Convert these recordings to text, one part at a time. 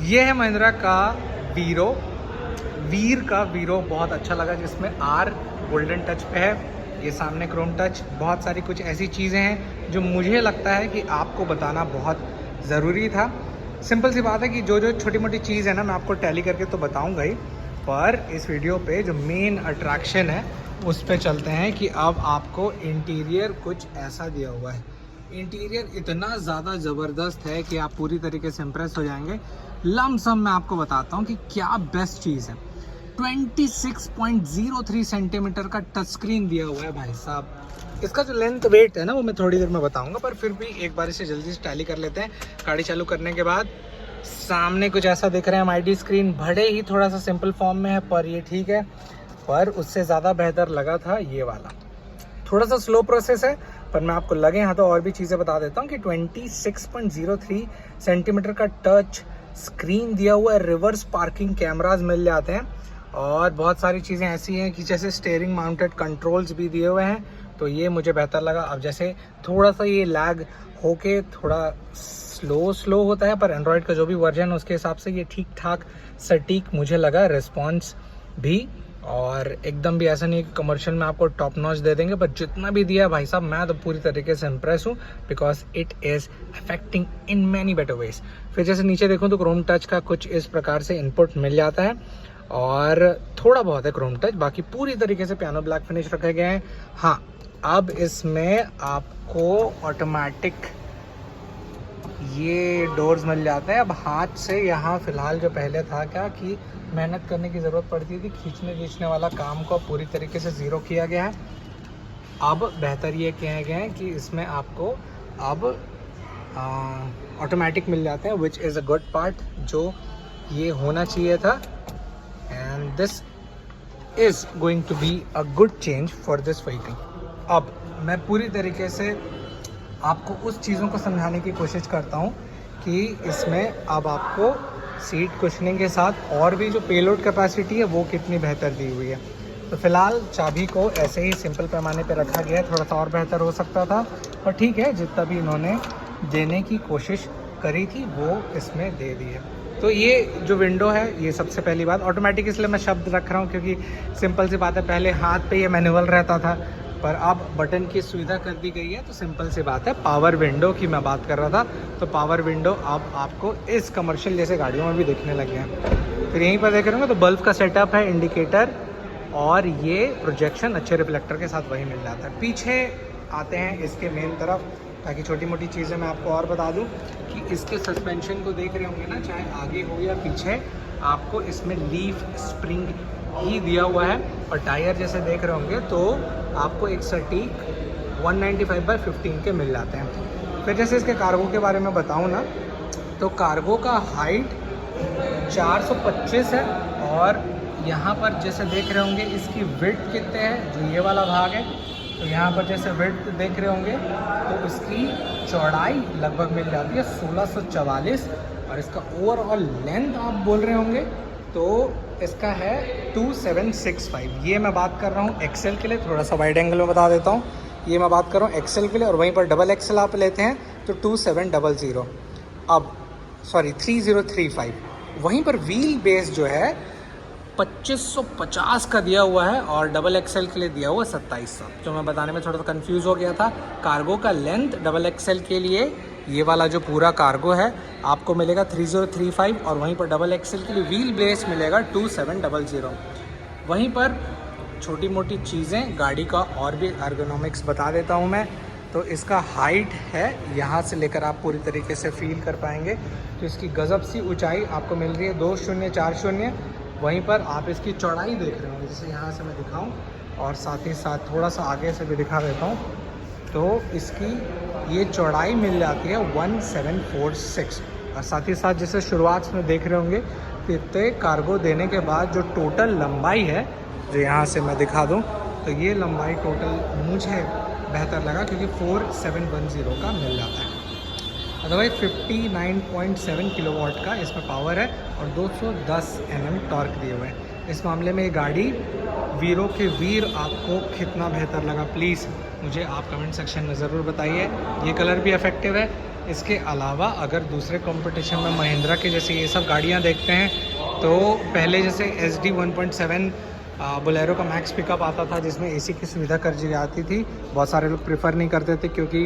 ये है महिंद्रा का वीरो, वीर का वीरो बहुत अच्छा लगा, जिसमें आर गोल्डन टच पे है, ये सामने क्रोम टच, बहुत सारी कुछ ऐसी चीज़ें हैं जो मुझे लगता है कि आपको बताना बहुत ज़रूरी था। सिंपल सी बात है कि जो जो छोटी मोटी चीज़ है ना, मैं आपको टैली करके तो बताऊंगा ही, पर इस वीडियो पे जो मेन अट्रैक्शन है उस पे चलते हैं कि अब आपको इंटीरियर कुछ ऐसा दिया हुआ है। इंटीरियर इतना ज़्यादा ज़बरदस्त है कि आप पूरी तरीके से इम्प्रेस हो जाएंगे। लमसम मैं आपको बताता हूँ कि क्या बेस्ट चीज़ है। 26.03 सेंटीमीटर का टच स्क्रीन दिया हुआ है भाई साहब। इसका जो लेंथ वेट है ना वो मैं थोड़ी देर में बताऊंगा, पर फिर भी एक बार इसे जल्दी से टैली कर लेते हैं। गाड़ी चालू करने के बाद सामने कुछ ऐसा दिख रहा है MID स्क्रीन, भले ही थोड़ा सा सिंपल फॉर्म में है पर ये ठीक है। पर उससे ज़्यादा बेहतर लगा था ये वाला, थोड़ा सा स्लो प्रोसेस है, पर मैं आपको लगे यहाँ तो और भी चीज़ें बता देता हूँ कि 26.03 सेंटीमीटर का टच स्क्रीन दिया हुआ है, रिवर्स पार्किंग कैमरास मिल जाते हैं, और बहुत सारी चीज़ें ऐसी हैं कि जैसे स्टीयरिंग माउंटेड कंट्रोल्स भी दिए हुए हैं, तो ये मुझे बेहतर लगा। अब जैसे थोड़ा सा ये लैग होके थोड़ा स्लो होता है, पर एंड्रॉयड का जो भी वर्जन है उसके हिसाब से ये ठीक ठाक सटीक मुझे लगा, रिस्पॉन्स भी, और एकदम भी ऐसा नहीं कि कमर्शियल में आपको टॉप नॉच दे देंगे, पर जितना भी दिया है भाई साहब मैं तो पूरी तरीके से इम्प्रेस हूँ, because it is affecting in many better ways. फिर जैसे नीचे देखूँ तो क्रोम टच का कुछ इस प्रकार से इनपुट मिल जाता है, और थोड़ा बहुत है क्रोम टच, बाकी पूरी तरीके से पियानो ब्लैक फिनिश रखे गए हैं। हाँ, अब इसमें आपको ऑटोमेटिक ये डोर्स मिल जाते हैं। अब हाथ से यहाँ फ़िलहाल जो पहले था क्या कि मेहनत करने की ज़रूरत पड़ती थी, खींचने वाला काम को पूरी तरीके से ज़ीरो किया गया है। अब बेहतर ये किया गया है कि इसमें आपको अब ऑटोमेटिक मिल जाते हैं, which is a good part, जो ये होना चाहिए था। And this is going to be a good change for this vehicle. अब मैं पूरी तरीके से आपको उस चीज़ों को समझाने की कोशिश करता हूँ कि इसमें अब आपको सीट कुशनिंग के साथ और भी जो पेलोड कैपेसिटी है वो कितनी बेहतर दी हुई है। तो फ़िलहाल चाबी को ऐसे ही सिंपल पैमाने पे रखा गया है, थोड़ा सा और बेहतर हो सकता था, पर ठीक है, जितना भी इन्होंने देने की कोशिश करी थी वो इसमें दे दी है। तो ये जो विंडो है, ये सबसे पहली बात ऑटोमेटिक इसलिए मैं शब्द रख रहा हूँ क्योंकि सिंपल सी बात है, पहले हाथ पे ये मैनुअल रहता था, पर अब बटन की सुविधा कर दी गई है। तो सिंपल सी बात है, पावर विंडो की मैं बात कर रहा था, तो पावर विंडो अब आपको इस कमर्शियल जैसे गाड़ियों में भी दिखने लगे हैं। फिर यहीं पर देख रहे होंगे तो बल्ब का सेटअप है, इंडिकेटर, और ये प्रोजेक्शन अच्छे रिफ्लेक्टर के साथ वही मिल जाता है। पीछे आते हैं इसके मेन तरफ, ताकि छोटी मोटी चीज़ें मैं आपको और बता दूं कि इसके सस्पेंशन को देख रहे होंगे ना, चाहे आगे हो या पीछे, आपको इसमें लीफ स्प्रिंग ही दिया हुआ है, और टायर जैसे देख रहे होंगे तो आपको एक सटीक 195/15 के मिल जाते हैं। फिर जैसे इसके कार्गो के बारे में बताऊं ना, तो कार्गो का हाइट 425 है, और यहाँ पर जैसे देख रहे होंगे इसकी विड्थ कितने है, जो ये वाला भाग है, तो यहाँ पर जैसे विड्थ देख रहे होंगे तो इसकी चौड़ाई लगभग मिल जाती है 1644, और इसका ओवरऑल लेंथ आप बोल रहे होंगे तो इसका है 2765। ये मैं बात कर रहा हूँ एक्सेल के लिए, थोड़ा सा वाइड एंगल में बता देता हूँ, ये मैं बात कर रहा हूँ एक्सेल के लिए, और वहीं पर डबल एक्सेल आप लेते हैं तो 2700, अब सॉरी 3035। वहीं पर व्हील बेस जो है 2550 का दिया हुआ है, और डबल एक्सेल के लिए दिया हुआ 2700, जो मैं बताने में थोड़ा सा कंफ्यूज हो गया था। कार्गो का लेंथ डबल एक्सेल के लिए ये वाला जो पूरा कार्गो है आपको मिलेगा 3035, और वहीं पर डबल एक्सेल के लिए व्हील बेस मिलेगा 2700। वहीं पर छोटी मोटी चीज़ें गाड़ी का और भी एर्गोनॉमिक्स बता देता हूँ मैं। तो इसका हाइट है, यहाँ से लेकर आप पूरी तरीके से फील कर पाएंगे, तो इसकी गज़ब सी ऊंचाई आपको मिल रही है 2040। वहीं पर आप इसकी चौड़ाई देख रहे होंगे, जैसे यहाँ से मैं दिखाऊं, और साथ ही साथ थोड़ा सा आगे से भी दिखा देता हूँ, तो इसकी ये चौड़ाई मिल जाती है 1746, और साथ ही साथ जैसे शुरुआत में देख रहे होंगे तो इतने कार्गो देने के बाद जो टोटल लंबाई है, जो यहाँ से मैं दिखा दूँ, तो ये लंबाई टोटल मुझे बेहतर लगा क्योंकि 4710 का मिल जाता है। अदरवाइज 59.7 किलोवाट का इसमें पावर है, और 210 Nm टॉर्क दिए हुए हैं। इस मामले में ये गाड़ी वीरों के वीर आपको कितना बेहतर लगा, प्लीज़ मुझे आप कमेंट सेक्शन में ज़रूर बताइए। ये कलर भी इफेक्टिव है। इसके अलावा अगर दूसरे कंपटीशन में महिंद्रा के जैसे ये सब गाड़ियाँ देखते हैं तो पहले जैसे SD 1.7 बोलेरो का मैक्स पिकअप आता था जिसमें AC की सुविधा कर दी जाती थी। बहुत सारे लोग प्रेफर नहीं करते थे क्योंकि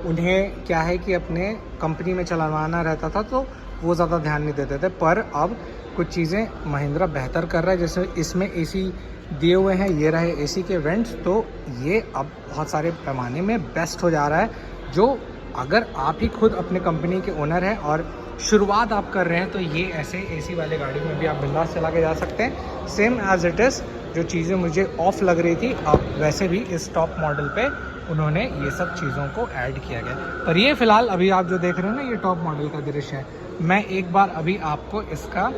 उन्हें क्या है कि अपने कंपनी में चलवाना रहता था तो वो ज़्यादा ध्यान नहीं देते थे। पर अब कुछ चीज़ें महिंद्रा बेहतर कर रहा है, जैसे इसमें AC दिए हुए हैं, ये रहे AC के वेंट्स, तो ये अब बहुत सारे पैमाने में बेस्ट हो जा रहा है। जो अगर आप ही खुद अपने कंपनी के ओनर हैं और शुरुआत आप कर रहे हैं तो ये ऐसे AC वाले गाड़ी में भी आप बिंदास चला के जा सकते हैं। सेम एज इट इज़ जो चीज़ें मुझे ऑफ लग रही थी अब वैसे भी इस टॉप मॉडल पे उन्होंने ये सब चीज़ों को ऐड किया गया। पर ये फ़िलहाल अभी आप जो देख रहे हो ना, ये टॉप मॉडल का दृश्य है। मैं एक बार अभी आपको इसका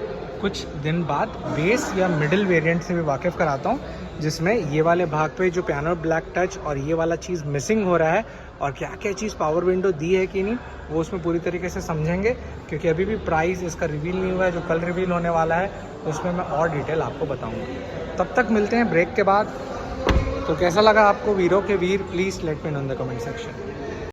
कुछ दिन बाद बेस या मिडिल वेरिएंट से भी वाकिफ़ कराता हूँ, जिसमें ये वाले भाग पे जो पियानो ब्लैक टच और ये वाला चीज़ मिसिंग हो रहा है और क्या क्या चीज़ पावर विंडो दी है कि नहीं वो उसमें पूरी तरीके से समझेंगे, क्योंकि अभी भी प्राइस इसका रिवील नहीं हुआ है। जो कल रिवील होने वाला है उसमें मैं और डिटेल आपको बताऊँगा। तब तक मिलते हैं ब्रेक के बाद। तो कैसा लगा आपको वीरों के वीर, please let me know in the comment section.